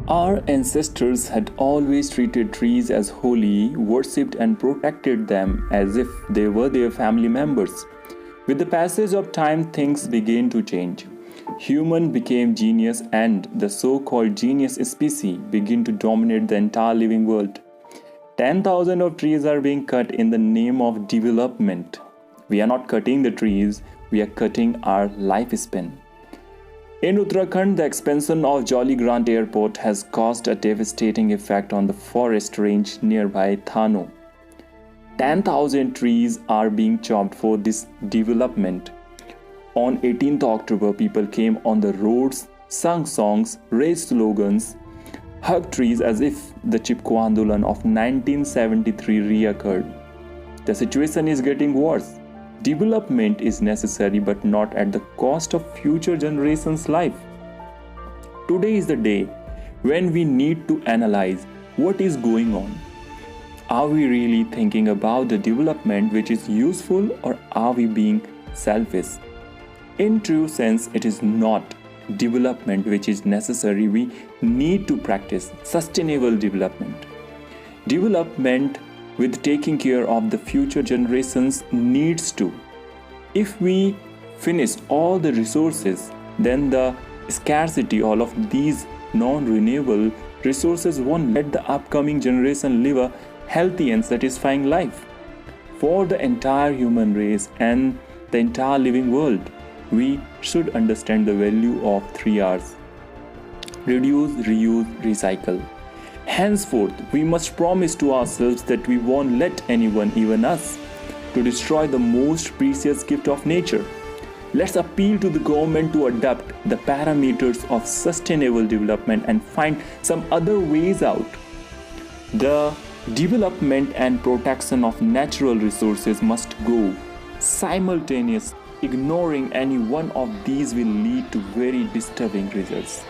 Our ancestors had always treated trees as holy, worshipped and protected them as if they were their family members. With the passage of time, things began to change. Human became genius and the so-called genius species began to dominate the entire living world. 10,000 of trees are being cut in the name of development. We are not cutting the trees, we are cutting our lifespan. In Uttarakhand, the expansion of Jolly Grant Airport has caused a devastating effect on the forest range nearby Thano. 10,000 trees are being chopped for this development. On 18th October, people came on the roads, sung songs, raised slogans, hugged trees as if the Chipko Andolan of 1973 reoccurred. The situation is getting worse. Development is necessary but not at the cost of future generations' life. Today is the day when we need to analyze what is going on. Are we really thinking about the development which is useful, or are we being selfish? In true sense, it is not development which is necessary. We need to practice sustainable development. Development with taking care of the future generations needs to. If we finish all the resources, then the scarcity all of these non-renewable resources won't let the upcoming generation live a healthy and satisfying life. For the entire human race and the entire living world, we should understand the value of 3 R's: reduce, reuse, recycle. Henceforth, we must promise to ourselves that we won't let anyone, even us, to destroy the most precious gift of nature. Let's appeal to the government to adopt the parameters of sustainable development and find some other ways out. The development and protection of natural resources must go simultaneously. Ignoring any one of these will lead to very disturbing results.